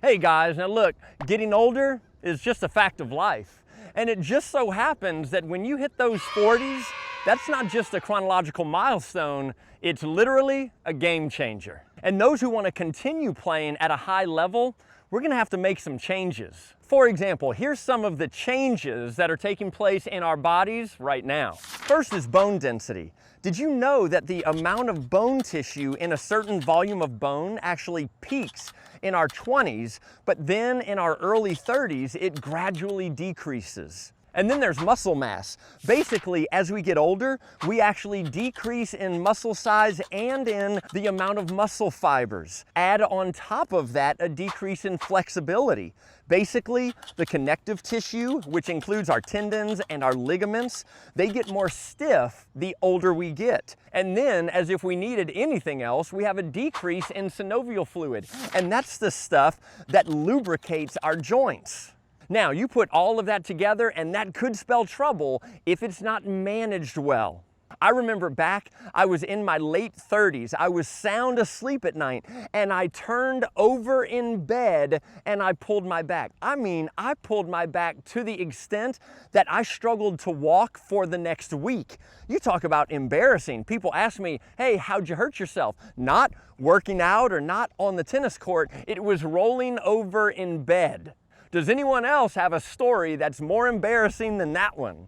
Hey guys, now look, getting older is just a fact of life. And it just so happens that when you hit those 40s, that's not just a chronological milestone, it's literally a game changer. And those who want to continue playing at a high level, we're going to have to make some changes. For example, here's some of the changes that are taking place in our bodies right now. First is bone density. Did you know that the amount of bone tissue in a certain volume of bone actually peaks in our 20s, but then in our early 30s, it gradually decreases? And then there's muscle mass. Basically, as we get older, we actually decrease in muscle size and in the amount of muscle fibers. Add on top of that a decrease in flexibility. Basically, the connective tissue, which includes our tendons and our ligaments, they get more stiff the older we get. And then, as if we needed anything else, we have a decrease in synovial fluid. And that's the stuff that lubricates our joints. Now, you put all of that together and that could spell trouble if it's not managed well. I remember back, I was in my late 30s, I was sound asleep at night, and I turned over in bed and I pulled my back. I pulled my back to the extent that I struggled to walk for the next week. You talk about embarrassing. People ask me, hey, how'd you hurt yourself? Not working out or not on the tennis court, it was rolling over in bed. Does anyone else have a story that's more embarrassing than that one?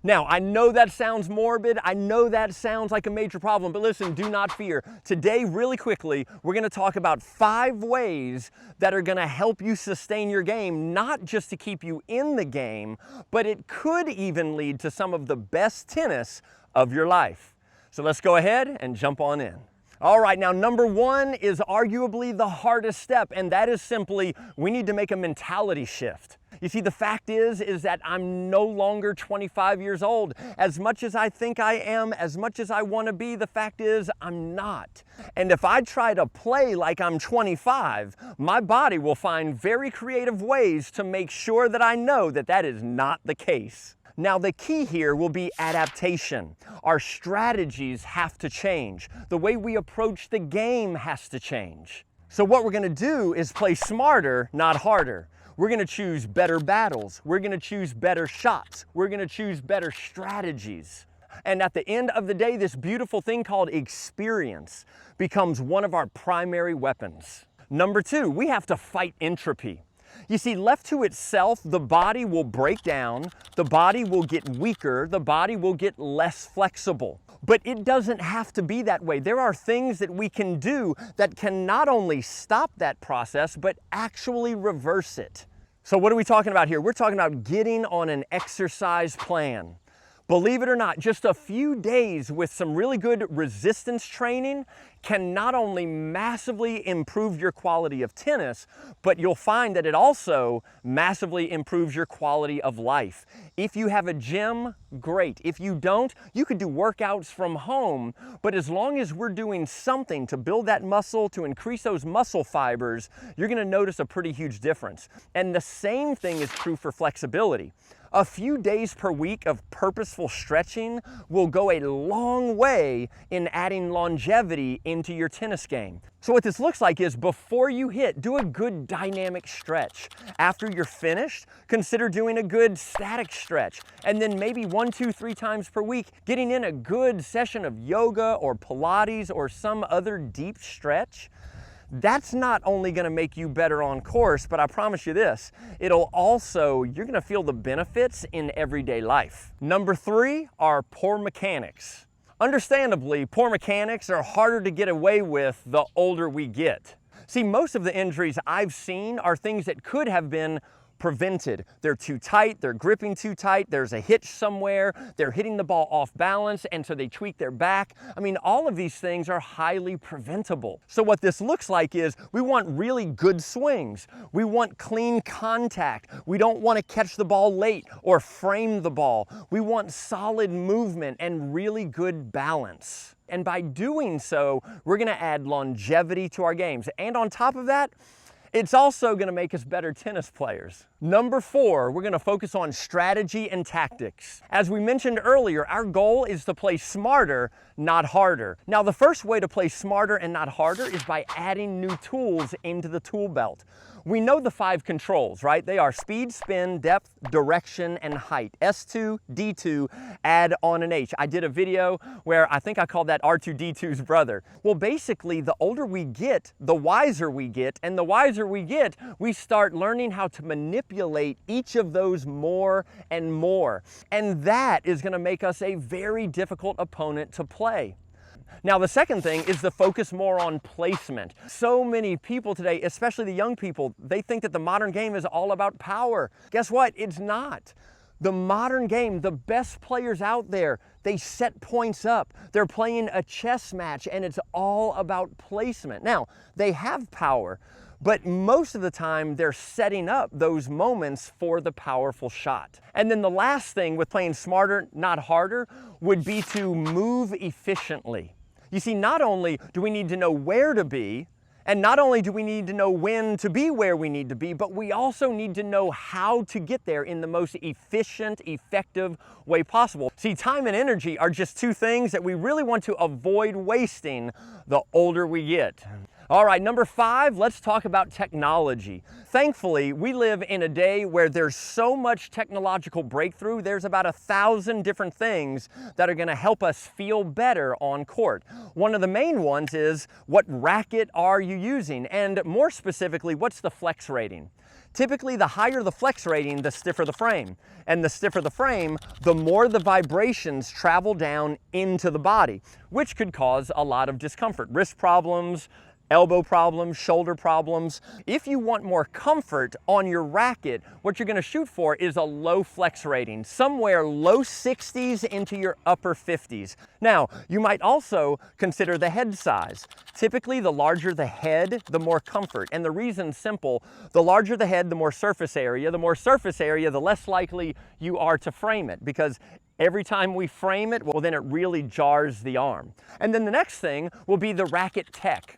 Now, I know that sounds morbid, I know that sounds like a major problem, but listen, do not fear. Today, really quickly, we're gonna talk about 5 ways that are gonna help you sustain your game, not just to keep you in the game, but it could even lead to some of the best tennis of your life. So let's go ahead and jump on in. All right, now number 1 is arguably the hardest step, and that is simply, we need to make a mentality shift. You see, the fact is that I'm no longer 25 years old. As much as I think I am, as much as I want to be, the fact is I'm not. And if I try to play like I'm 25, my body will find very creative ways to make sure that I know that that is not the case. Now, the key here will be adaptation. Our strategies have to change. The way we approach the game has to change. So what we're going to do is play smarter, not harder. We're going to choose better battles. We're going to choose better shots. We're going to choose better strategies. And at the end of the day, this beautiful thing called experience becomes one of our primary weapons. Number 2, we have to fight entropy. You see, left to itself, the body will break down, the body will get weaker, the body will get less flexible. But it doesn't have to be that way. There are things that we can do that can not only stop that process, but actually reverse it. So what are we talking about here? We're talking about getting on an exercise plan. Believe it or not, just a few days with some really good resistance training can not only massively improve your quality of tennis, but you'll find that it also massively improves your quality of life. If you have a gym, great. If you don't, you could do workouts from home, but as long as we're doing something to build that muscle, to increase those muscle fibers, you're gonna notice a pretty huge difference. And the same thing is true for flexibility. A few days per week of purposeful stretching will go a long way in adding longevity into your tennis game. So what this looks like is before you hit, do a good dynamic stretch. After you're finished, consider doing a good static stretch. And then maybe 1, 2, 3 times per week, getting in a good session of yoga or Pilates or some other deep stretch. That's not only going to make you better on course, but I promise you this, you're going to feel the benefits in everyday life. Number 3 are poor mechanics. Understandably, poor mechanics are harder to get away with the older we get. See, most of the injuries I've seen are things that could have been prevented. They're too tight, they're gripping too tight, there's a hitch somewhere, they're hitting the ball off balance, and so they tweak their back. All of these things are highly preventable. So what this looks like is we want really good swings. We want clean contact. We don't want to catch the ball late or frame the ball. We want solid movement and really good balance. And by doing so, we're going to add longevity to our games. And on top of that, It's also gonna make us better tennis players. Number 4, we're gonna focus on strategy and tactics. As we mentioned earlier, our goal is to play smarter, not harder. Now, the first way to play smarter and not harder is by adding new tools into the tool belt. We know the 5 controls, right? They are speed, spin, depth, direction, and height. S2, D2, add on an H. I did a video where I think I called that R2D2's brother. Well, basically, the older we get, the wiser we get, and the wiser we get, we start learning how to manipulate each of those more and more. And that is gonna make us a very difficult opponent to play. Now, the second thing is to focus more on placement. So many people today, especially the young people, they think that the modern game is all about power. Guess what? It's not. The modern game, the best players out there, they set points up. They're playing a chess match, and it's all about placement. Now, they have power, but most of the time they're setting up those moments for the powerful shot. And then the last thing with playing smarter, not harder, would be to move efficiently. You see, not only do we need to know where to be, and not only do we need to know when to be where we need to be, but we also need to know how to get there in the most efficient, effective way possible. See, time and energy are just 2 things that we really want to avoid wasting the older we get. All right, number 5, let's talk about technology. Thankfully, we live in a day where there's so much technological breakthrough. There's about 1,000 different things that are gonna help us feel better on court. One of the main ones is, what racket are you using? And more specifically, what's the flex rating? Typically, the higher the flex rating, the stiffer the frame. And the stiffer the frame, the more the vibrations travel down into the body, which could cause a lot of discomfort, wrist problems, elbow problems, shoulder problems. If you want more comfort on your racket, what you're gonna shoot for is a low flex rating, somewhere low 60s into your upper 50s. Now, you might also consider the head size. Typically, the larger the head, the more comfort. And the reason's simple. The larger the head, the more surface area. The more surface area, the less likely you are to frame it, because every time we frame it, well, then it really jars the arm. And then the next thing will be the racket tech.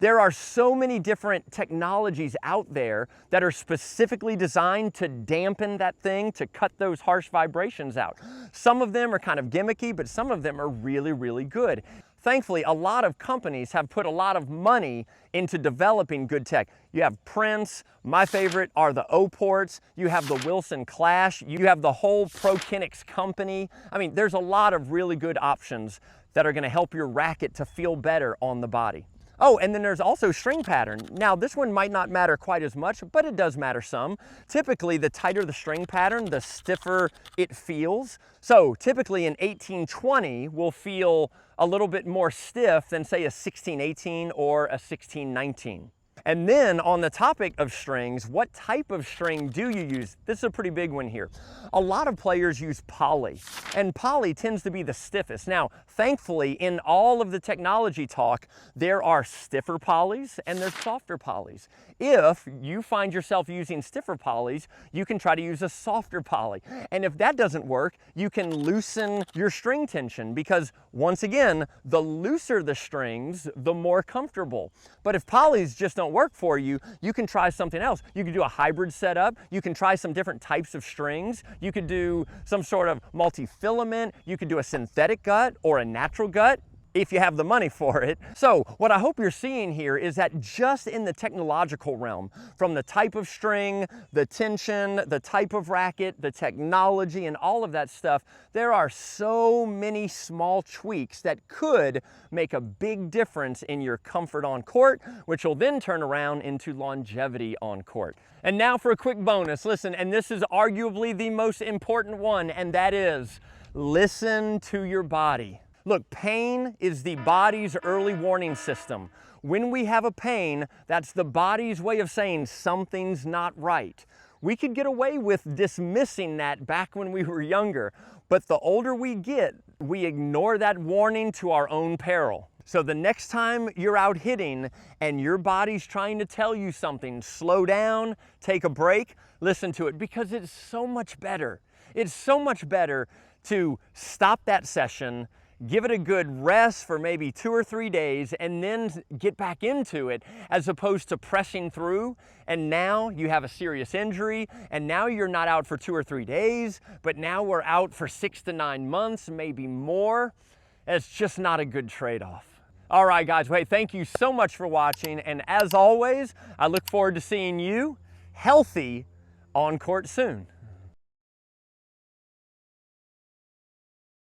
There are so many different technologies out there that are specifically designed to dampen that thing, to cut those harsh vibrations out. Some of them are kind of gimmicky, but some of them are really, really good. Thankfully, a lot of companies have put a lot of money into developing good tech. You have Prince, my favorite are the O-Ports, you have the Wilson Clash, you have the whole ProKinetics company. I mean, there's a lot of really good options that are gonna help your racket to feel better on the body. Oh, and then there's also string pattern. Now, this one might not matter quite as much, but it does matter some. Typically, the tighter the string pattern, the stiffer it feels. So typically an 18-20 will feel a little bit more stiff than, say, a 16-18 or a 16-19. And then on the topic of strings, what type of string do you use? This is a pretty big one here. A lot of players use poly, and poly tends to be the stiffest. Now, thankfully, in all of the technology talk, there are stiffer polys and there's softer polys. If you find yourself using stiffer polys, you can try to use a softer poly. And if that doesn't work, you can loosen your string tension, because once again, the looser the strings, the more comfortable. But if polys just don't work for you, you can try something else. You could do a hybrid setup. You can try some different types of strings. You could do some sort of multi-filament. You could do a synthetic gut or a natural gut, if you have the money for it. So what I hope you're seeing here is that just in the technological realm, from the type of string, the tension, the type of racket, the technology, and all of that stuff, there are so many small tweaks that could make a big difference in your comfort on court, which will then turn around into longevity on court. And now for a quick bonus. Listen, and this is arguably the most important one, and that is, listen to your body. Look, pain is the body's early warning system. When we have a pain, that's the body's way of saying something's not right. We could get away with dismissing that back when we were younger, but the older we get, we ignore that warning to our own peril. So the next time you're out hitting and your body's trying to tell you something, slow down, take a break, listen to it, because it's so much better. It's so much better to stop that session, give it a good rest for maybe 2 or 3 days, and then get back into it, as opposed to pressing through, and now you have a serious injury, and now you're not out for 2 or 3 days, but now we're out for 6 to 9 months, maybe more. It's just not a good trade-off. All right, guys, well, hey, thank you so much for watching, and as always, I look forward to seeing you healthy on court soon.